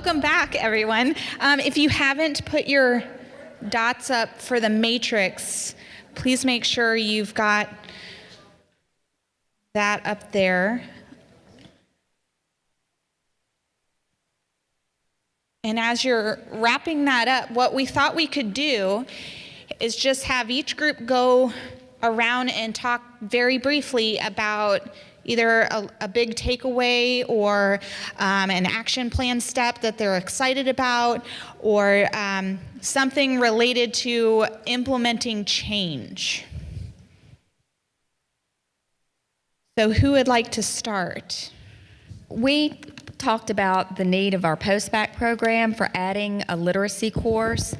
welcome back, everyone. If you haven't put your dots up for the matrix, please make sure you've got that up there. And as you're wrapping that up, what we thought we could do is just have each group go around and talk very briefly about either a big takeaway or an action plan step that they're excited about, or something related to implementing change. So who would like to start? We talked about the need of our post-bac program for adding a literacy course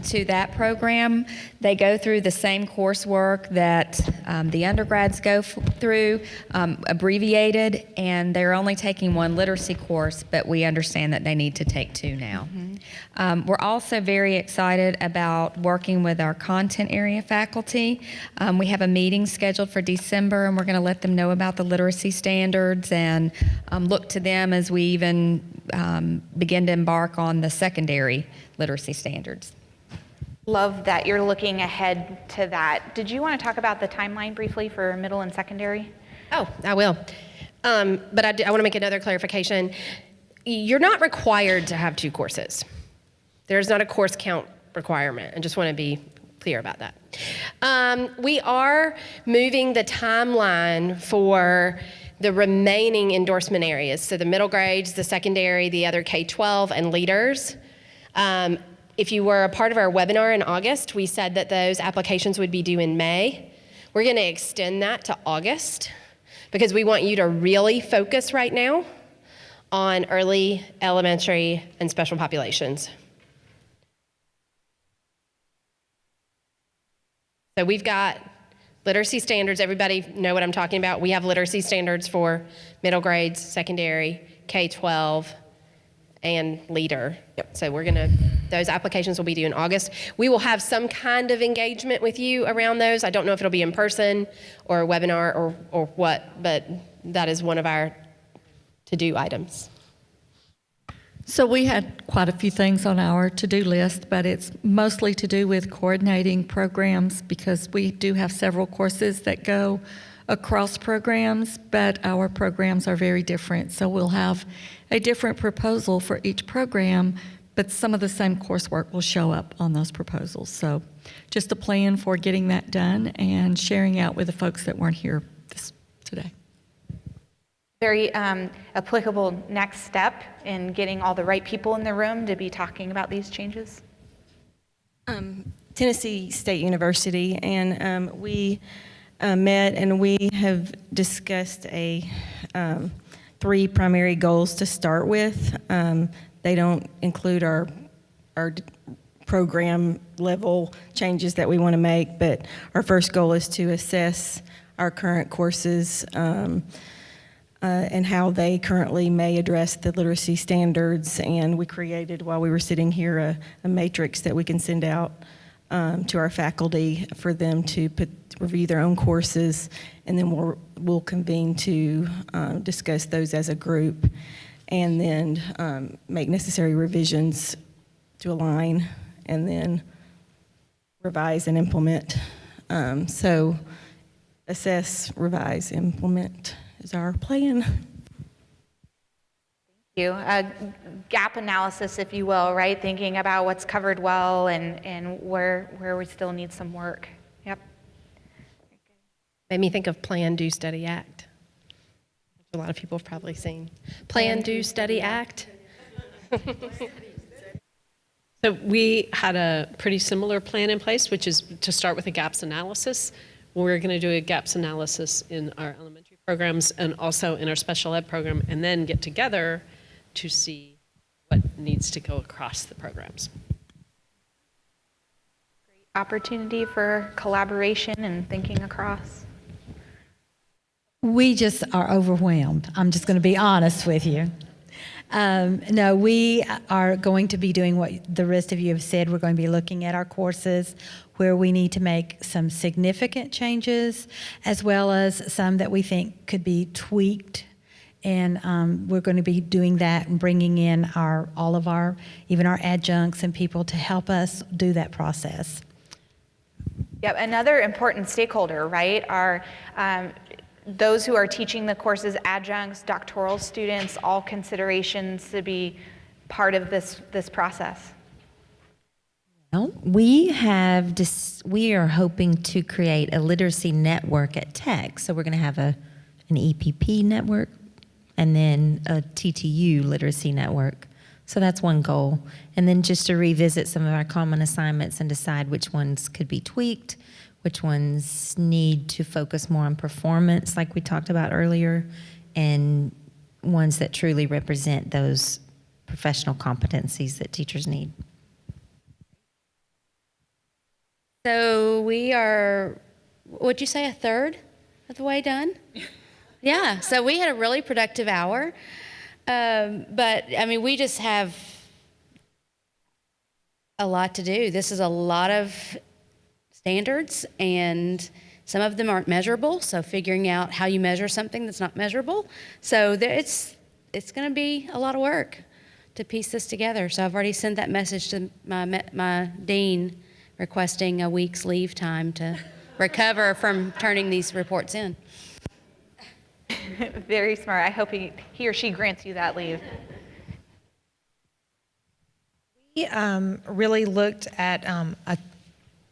to that program. They go through the same coursework that the undergrads go through, abbreviated, and they're only taking one literacy course, but we understand that they need to take two now. We're also very excited about working with our content area faculty. We have a meeting scheduled for December, and we're going to let them know about the literacy standards and look to them as we even begin to embark on the secondary literacy standards. Love that you're looking ahead to that. Did you want to talk about the timeline briefly for middle and secondary? Oh, I will. But I want to make another clarification. You're not required to have two courses. There's not a course count requirement. I just want to be clear about that. We are moving the timeline for the remaining endorsement areas, so the middle grades, the secondary, the other K-12, and leaders. If you were a part of our webinar in August, we said that those applications would be due in May. We're going to extend that to August because we want you to really focus right now on early, elementary, and special populations. So we've got literacy standards. Everybody know what I'm talking about. We have literacy standards for middle grades, secondary, K-12, and leader. Yep. So those applications will be due in August. We will have some kind of engagement with you around those. I don't know if it'll be in person or a webinar or what, but that is one of our to-do items. So we had quite a few things on our to-do list, but it's mostly to do with coordinating programs because we do have several courses that go across programs, but our programs are very different. So we'll have a different proposal for each program, but some of the same coursework will show up on those proposals. So just a plan for getting that done and sharing out with the folks that weren't here today. Very applicable next step in getting all the right people in the room to be talking about these changes. Tennessee State University, and we met and we have discussed three primary goals to start with. They don't include our program level changes that we want to make, but our first goal is to assess our current courses and how they currently may address the literacy standards. And we created, while we were sitting here, a matrix that we can send out to our faculty for them to review their own courses, and then we'll convene to discuss those as a group, and then make necessary revisions to align, and then revise and implement. So assess, revise, implement is our plan. Thank you. Gap analysis, if you will, right? Thinking about what's covered well and where we still need some work. Yep. Made me think of Plan, Do, Study, Act. A lot of people have probably seen. Plan, Do, Study, Act. So we had a pretty similar plan in place, which is to start with a gaps analysis. We're going to do a gaps analysis in our elementary programs and also in our special ed program, and then get together to see what needs to go across the programs. Great opportunity for collaboration and thinking across. We just are overwhelmed. I'm just going to be honest with you. No, we are going to be doing what the rest of you have said. We're going to be looking at our courses where we need to make some significant changes, as well as some that we think could be tweaked And we're going to be doing that and bringing in even our adjuncts and people to help us do that process. Yep, another important stakeholder, right, are those who are teaching the courses, adjuncts, doctoral students, all considerations to be part of this process. Well, we are hoping to create a literacy network at Tech. So we're going to have an EPP network and then a TTU literacy network. So that's one goal. And then just to revisit some of our common assignments and decide which ones could be tweaked, which ones need to focus more on performance, like we talked about earlier, and ones that truly represent those professional competencies that teachers need. So we are, would you say a third of the way done? Yeah, so we had a really productive hour. But I mean, we just have a lot to do. This is a lot of standards, and some of them aren't measurable. So figuring out how you measure something that's not measurable. So it's going to be a lot of work to piece this together. So I've already sent that message to my dean, requesting a week's leave time to recover from turning these reports in. Very smart. I hope he or she grants you that leave. We really looked at,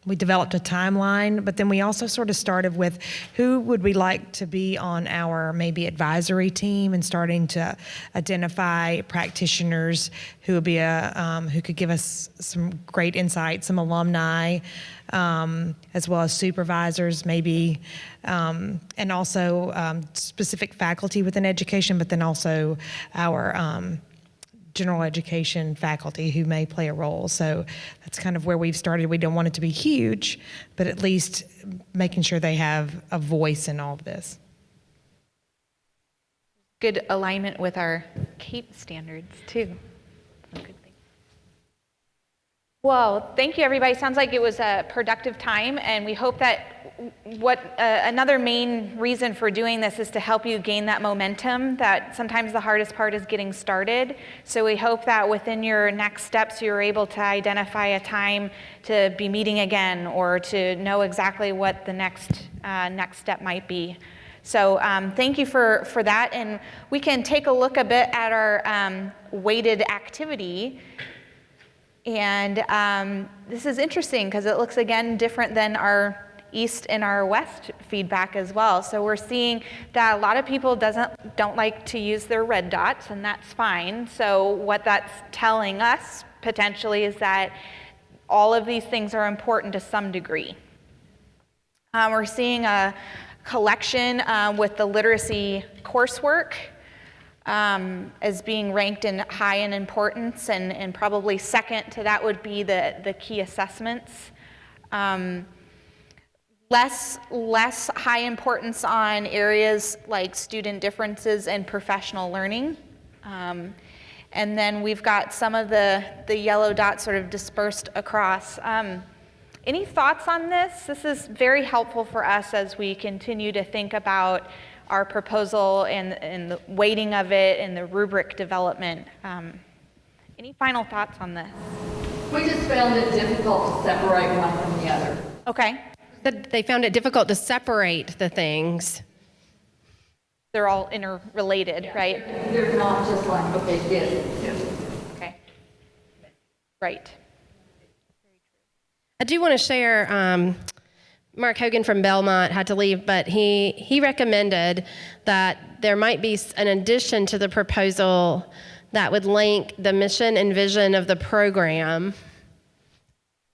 we developed a timeline, but then we also sort of started with who would we like to be on our maybe advisory team, and starting to identify practitioners who would be who could give us some great insight, some alumni, as well as supervisors maybe, and also specific faculty within education, but then also our general education faculty who may play a role. So that's kind of where we've started. We don't want it to be huge, but at least making sure they have a voice in all of this. Good alignment with our CAPE standards too. Good thing. Well, thank you everybody. Sounds like it was a productive time, and we hope that another main reason for doing this is to help you gain that momentum. That sometimes the hardest part is getting started. So we hope that within your next steps, you're able to identify a time to be meeting again, or to know exactly what the next step might be. So thank you for that, and we can take a look a bit at our weighted activity. And this is interesting because it looks again different than our East and our West feedback as well. So we're seeing that a lot of people don't like to use their red dots, and that's fine. So what that's telling us potentially is that all of these things are important to some degree. We're seeing a collection with the literacy coursework as being ranked in high in importance, and probably second to that would be the key assessments. Less high importance on areas like student differences and professional learning. And then we've got some of the yellow dots sort of dispersed across. Any thoughts on this? This is very helpful for us as we continue to think about our proposal and the weighting of it and the rubric development. Any final thoughts on this? We just found it difficult to separate one from the other. Okay. They found it difficult to separate the things. They're all interrelated, right? They're not just like, okay, this. Okay. Right. I do want to share, Mark Hogan from Belmont had to leave, but he recommended that there might be an addition to the proposal that would link the mission and vision of the program,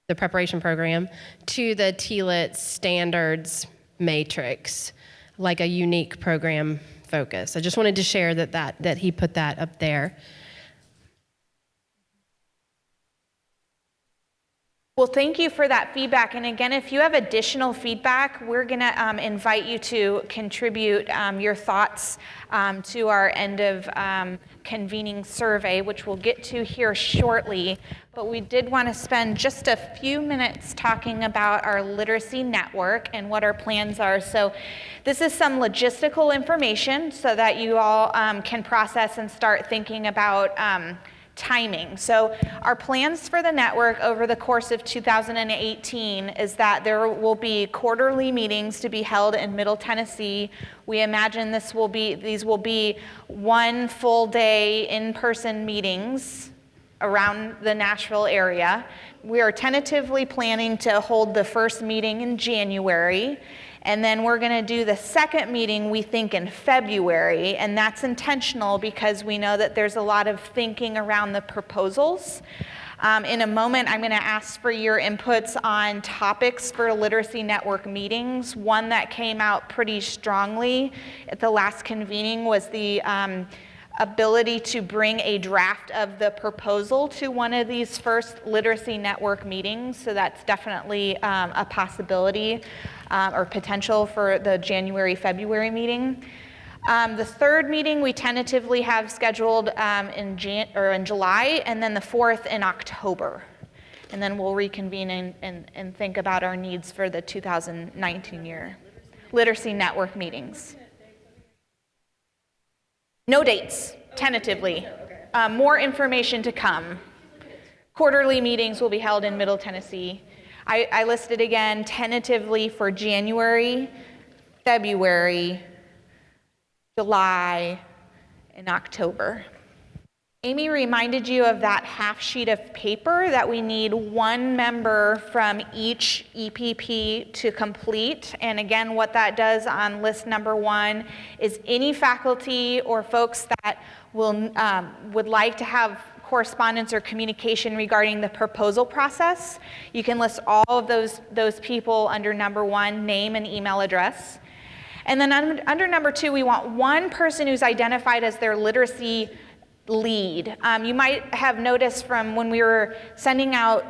the preparation program, to the TLIT standards matrix, like a unique program focus. I just wanted to share that he put that up there. Well, thank you for that feedback. And again, if you have additional feedback, we're going to invite you to contribute your thoughts to our end of convening survey, which we'll get to here shortly. But we did want to spend just a few minutes talking about our literacy network and what our plans are. So this is some logistical information so that you all can process and start thinking about timing. So our plans for the network over the course of 2018 is that there will be quarterly meetings to be held in Middle Tennessee. We imagine these will be one full day in-person meetings around the Nashville area. We are tentatively planning to hold the first meeting in January. And then we're going to do the second meeting, we think, in February, and that's intentional because we know that there's a lot of thinking around the proposals. In a moment, I'm going to ask for your inputs on topics for literacy network meetings. One that came out pretty strongly at the last convening was the ability to bring a draft of the proposal to one of these first literacy network meetings. So that's definitely a possibility or potential for the January, February meeting. The third meeting we tentatively have scheduled in July, and then the fourth in October. And then we'll reconvene and think about our needs for the 2019 year. Literacy network meetings. No dates, tentatively. More information to come. Quarterly meetings will be held in Middle Tennessee. I listed again tentatively for January, February, July, and October. Amy reminded you of that half sheet of paper that we need one member from each EPP to complete. And again, what that does on list number 1 is any faculty or folks that would like to have correspondence or communication regarding the proposal process. You can list all of those people under number 1, name and email address. And then under number 2, we want one person who's identified as their literacy lead. You might have noticed from when we were sending out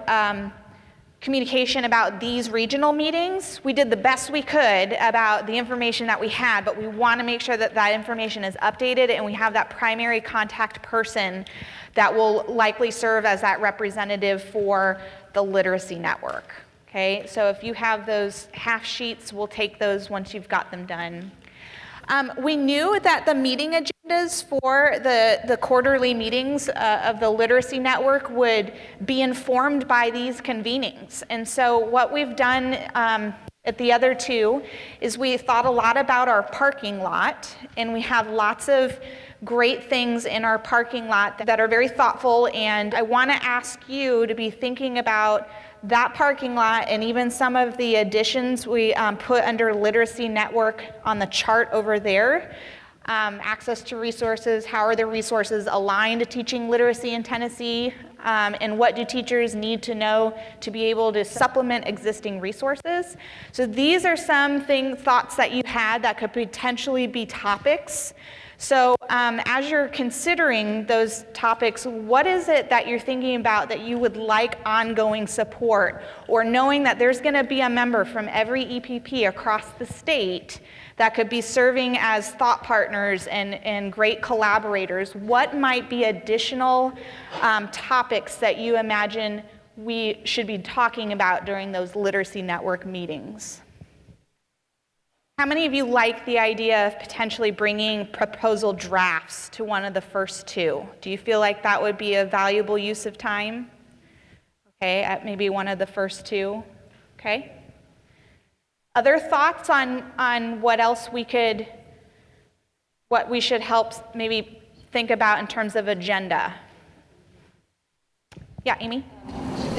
communication about these regional meetings, we did the best we could about the information that we had, but we want to make sure that that information is updated and we have that primary contact person that will likely serve as that representative for the literacy network. Okay, so if you have those half sheets, we'll take those once you've got them done. We knew that the meeting agendas for the quarterly meetings of the literacy network would be informed by these convenings. And so what we've done at the other 2 is we thought a lot about our parking lot, and we have lots of great things in our parking lot that are very thoughtful, and I want to ask you to be thinking about that parking lot and even some of the additions we put under literacy network on the chart over there. Access to resources, how are the resources aligned to teaching literacy in Tennessee, and what do teachers need to know to be able to supplement existing resources. So these are some thoughts that you had that could potentially be topics. So as you're considering those topics, what is it that you're thinking about that you would like ongoing support, or knowing that there's going to be a member from every EPP across the state that could be serving as thought partners and great collaborators? What might be additional topics that you imagine we should be talking about during those literacy network meetings? How many of you like the idea of potentially bringing proposal drafts to one of the first 2? Do you feel like that would be a valuable use of time? Okay, at maybe one of the first 2. Okay. Other thoughts on what else what we should help maybe think about in terms of agenda? Yeah, Amy?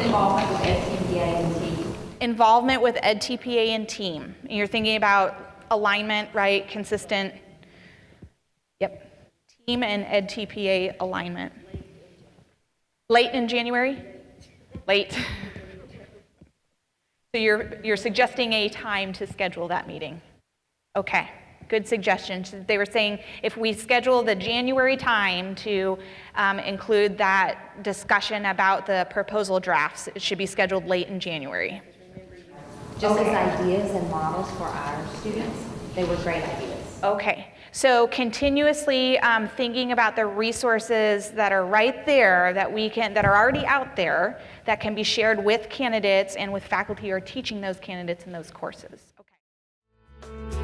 Involvement with EdTPA and team. Involvement with EdTPA and team. And you're thinking about alignment, right? Consistent. Yep. Team and EdTPA alignment. Late in January? Late. So you're suggesting a time to schedule that meeting. Okay, good suggestions. They were saying if we schedule the January time to include that discussion about the proposal drafts, it should be scheduled late in January. Just as ideas and models for our students, they were great ideas. Okay, so continuously thinking about the resources that are right there that are already out there that can be shared with candidates and with faculty who are teaching those candidates in those courses. Okay.